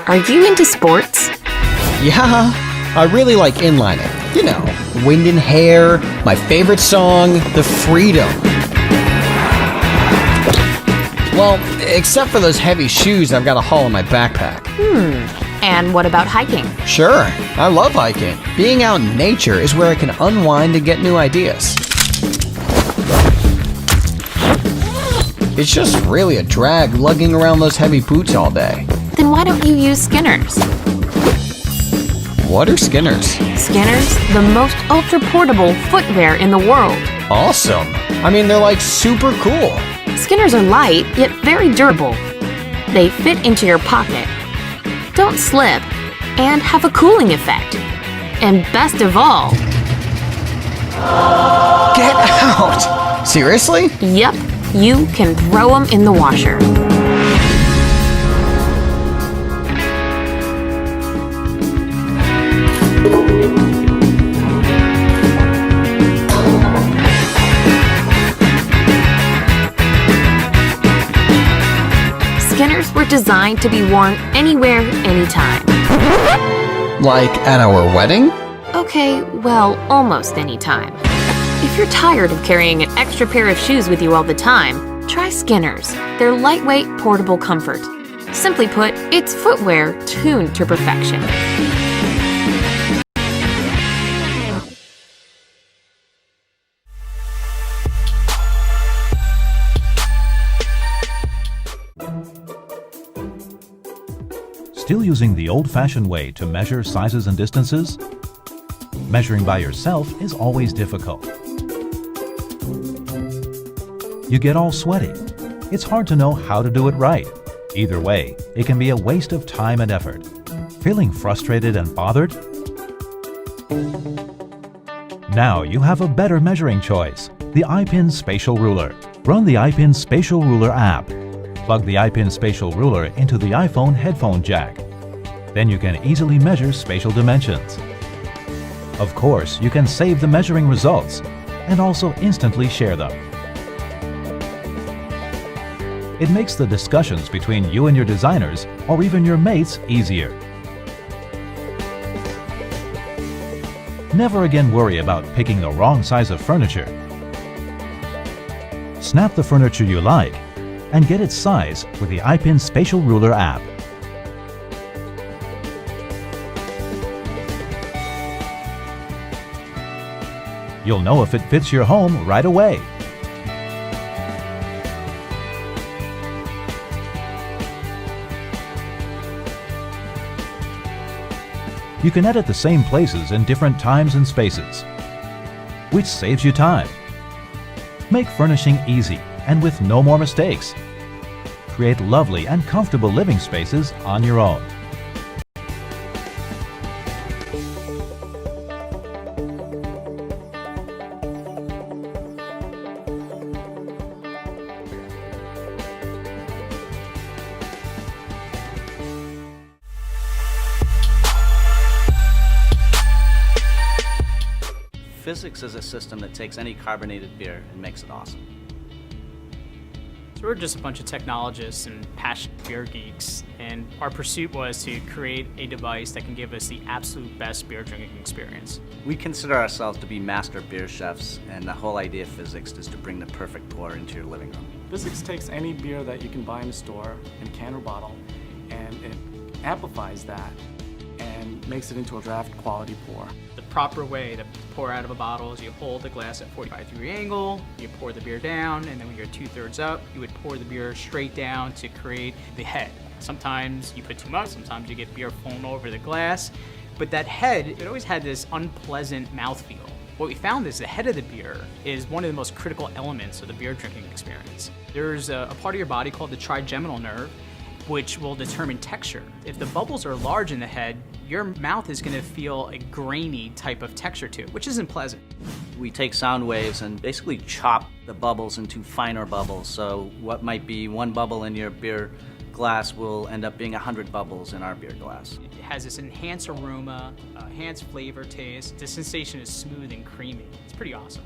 Are you into sports? Yeah, I really like inlining. You know, wind and hair, my favorite song, the freedom. Well, except for those heavy shoes I've got to haul in my backpack. And what about hiking? Sure, I love hiking. Being out in nature is where I can unwind and get new ideas. It's just really a drag lugging around those heavy boots all day. Then why don't you use Skinners? What are Skinners? Skinners, the most ultra-portable footwear in the world. Awesome. I mean, they're like super cool. Skinners are light, yet very durable. They fit into your pocket, don't slip, and have a cooling effect. And best of all... Get out! Seriously? Yep, you can throw them in the washer. Skinners were designed to be worn anywhere, anytime. Like at our wedding? Okay, well, almost anytime. If you're tired of carrying an extra pair of shoes with you all the time, try Skinners. They're lightweight, portable comfort. Simply put, it's footwear tuned to perfection. Still using the old-fashioned way to measure sizes and distances? Measuring by yourself is always difficult. You get all sweaty. It's hard to know how to do it right. Either way, it can be a waste of time and effort. Feeling frustrated and bothered? Now you have a better measuring choice, the iPin Spatial Ruler. Run the iPin Spatial Ruler app. Plug the iPin Spatial Ruler into the iPhone headphone jack. Then you can easily measure spatial dimensions. Of course, you can save the measuring results and also instantly share them. It makes the discussions between you and your designers or even your mates easier. Never again worry about picking the wrong size of furniture. Snap the furniture you like and get its size with the iPin Spatial Ruler app. You'll know if it fits your home right away. You can edit the same places in different times and spaces, which saves you time. Make furnishing easy and with no more mistakes. Create lovely and comfortable living spaces on your own. Physics is a system that takes any carbonated beer and makes it awesome. So we're just a bunch of technologists and passionate beer geeks, and our pursuit was to create a device that can give us the absolute best beer drinking experience. We consider ourselves to be master beer chefs, and the whole idea of physics is to bring the perfect pour into your living room. Physics takes any beer that you can buy in a store, in a can or bottle, and it amplifies that and makes it into a draft quality pour. The proper way to pour out of a bottle is you hold the glass at 45-degree angle, you pour the beer down, and then when you're 2/3 up, you would pour the beer straight down to create the head. Sometimes you put too much, sometimes you get beer flown over the glass, but that head, it always had this unpleasant mouthfeel. What we found is the head of the beer is one of the most critical elements of the beer drinking experience. There's a part of your body called the trigeminal nerve, which will determine texture. If the bubbles are large in the head, your mouth is gonna feel a grainy type of texture to it, which isn't pleasant. We take sound waves and basically chop the bubbles into finer bubbles. So what might be one bubble in your beer glass will end up being 100 bubbles in our beer glass. It has this enhanced aroma, enhanced flavor taste. The sensation is smooth and creamy. It's pretty awesome.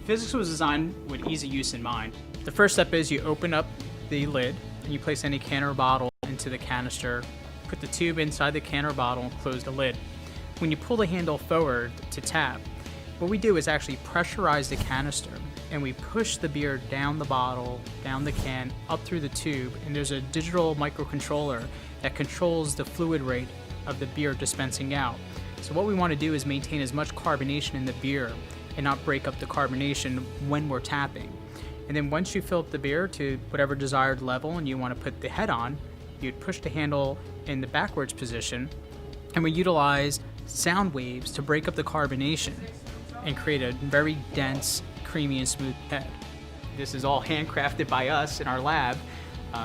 Physics was designed with easy use in mind. The first step is you open up the lid and you place any can or bottle into the canister. Put the tube inside the can or bottle and close the lid. When you pull the handle forward to tap, what we do is actually pressurize the canister, and we push the beer down the bottle, down the can, up through the tube, and there's a digital microcontroller that controls the fluid rate of the beer dispensing out. So what we want to do is maintain as much carbonation in the beer and not break up the carbonation when we're tapping. And then once you fill up the beer to whatever desired level and you want to put the head on, you'd push the handle in the backwards position, and we utilize sound waves to break up the carbonation and create a very dense, creamy, and smooth head. This is all handcrafted by us in our lab.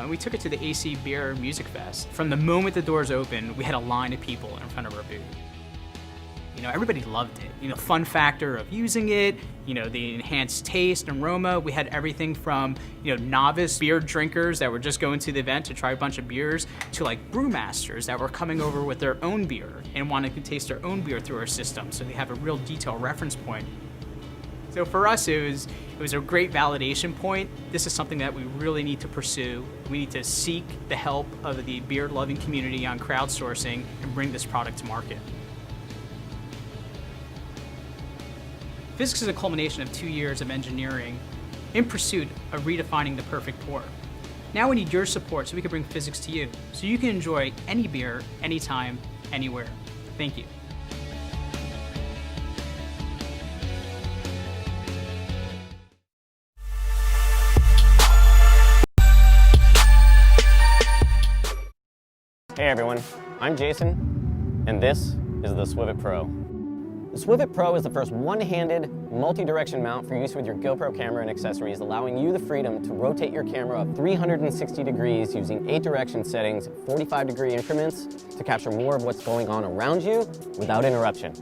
We took it to the AC Beer Music Fest. From the moment the doors opened, we had a line of people in front of our booth. You know, everybody loved it. You know, fun factor of using it, you know, the enhanced taste and aroma. We had everything from, you know, novice beer drinkers that were just going to the event to try a bunch of beers to like brewmasters that were coming over with their own beer and wanted to taste their own beer through our system. So they have a real detailed reference point. So for us, it was a great validation point. This is something that we really need to pursue. We need to seek the help of the beer-loving community on crowdsourcing and bring this product to market. Physics is a culmination of 2 years of engineering in pursuit of redefining the perfect pour. Now we need your support so we can bring physics to you, so you can enjoy any beer, anytime, anywhere. Thank you. Hey everyone, I'm Jason, and this is the Swivit Pro. The Swivit Pro is the first one-handed, multi-direction mount for use with your GoPro camera and accessories, allowing you the freedom to rotate your camera up 360 degrees using 8-direction settings, 45-degree increments, to capture more of what's going on around you without interruption.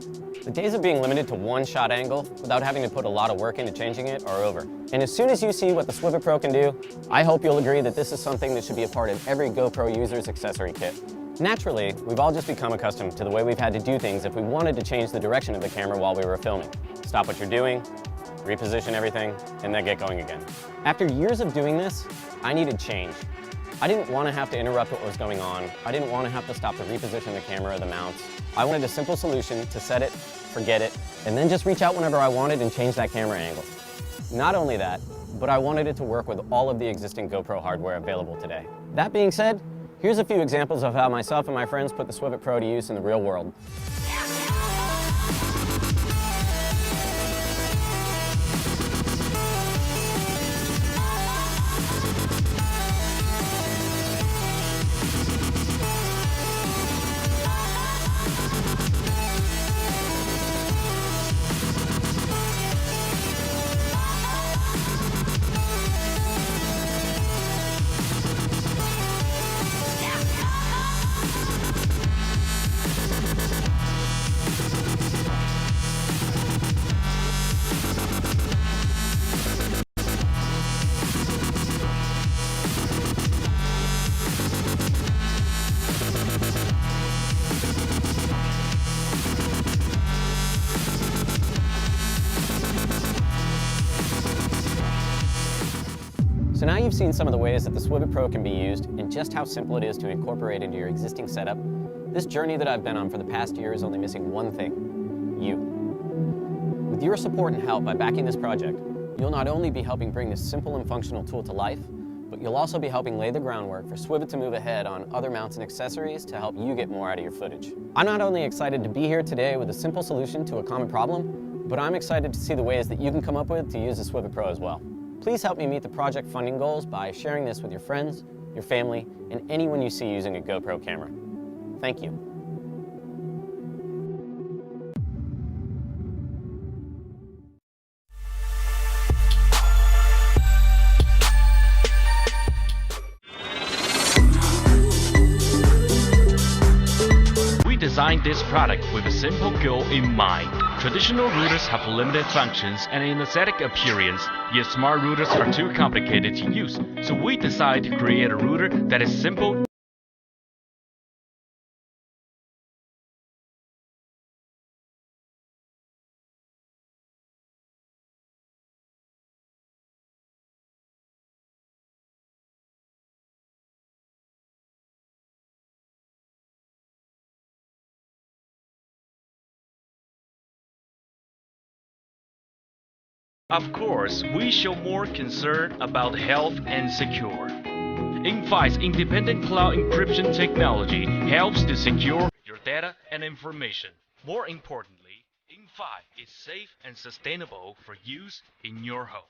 The days of being limited to one shot angle without having to put a lot of work into changing it are over. And as soon as you see what the Swivit Pro can do, I hope you'll agree that this is something that should be a part of every GoPro user's accessory kit. Naturally, we've all just become accustomed to the way we've had to do things if we wanted to change the direction of the camera while we were filming. Stop what you're doing, reposition everything, and then get going again. After years of doing this, I needed change. I didn't want to have to interrupt what was going on. I didn't want to have to stop to reposition the camera or the mounts. I wanted a simple solution to set it, forget it, and then just reach out whenever I wanted and change that camera angle. Not only that, but I wanted it to work with all of the existing GoPro hardware available today. That being said, here's a few examples of how myself and my friends put the Swivit Pro to use in the real world. So now you've seen some of the ways that the Swivit Pro can be used and just how simple it is to incorporate into your existing setup. This journey that I've been on for the past year is only missing one thing: you. With your support and help by backing this project, you'll not only be helping bring this simple and functional tool to life, but you'll also be helping lay the groundwork for Swivit to move ahead on other mounts and accessories to help you get more out of your footage. I'm not only excited to be here today with a simple solution to a common problem, but I'm excited to see the ways that you can come up with to use the Swivit Pro as well. Please help me meet the project funding goals by sharing this with your friends, your family, and anyone you see using a GoPro camera. Thank you. We designed this product with a simple goal in mind. Traditional routers have limited functions and an aesthetic appearance, yet smart routers are too complicated to use. So we decided to create a router that is simple, Of course, we show more concern about health and secure. Invi's independent cloud encryption technology helps to secure your data and information. More importantly, Invi is safe and sustainable for use in your home.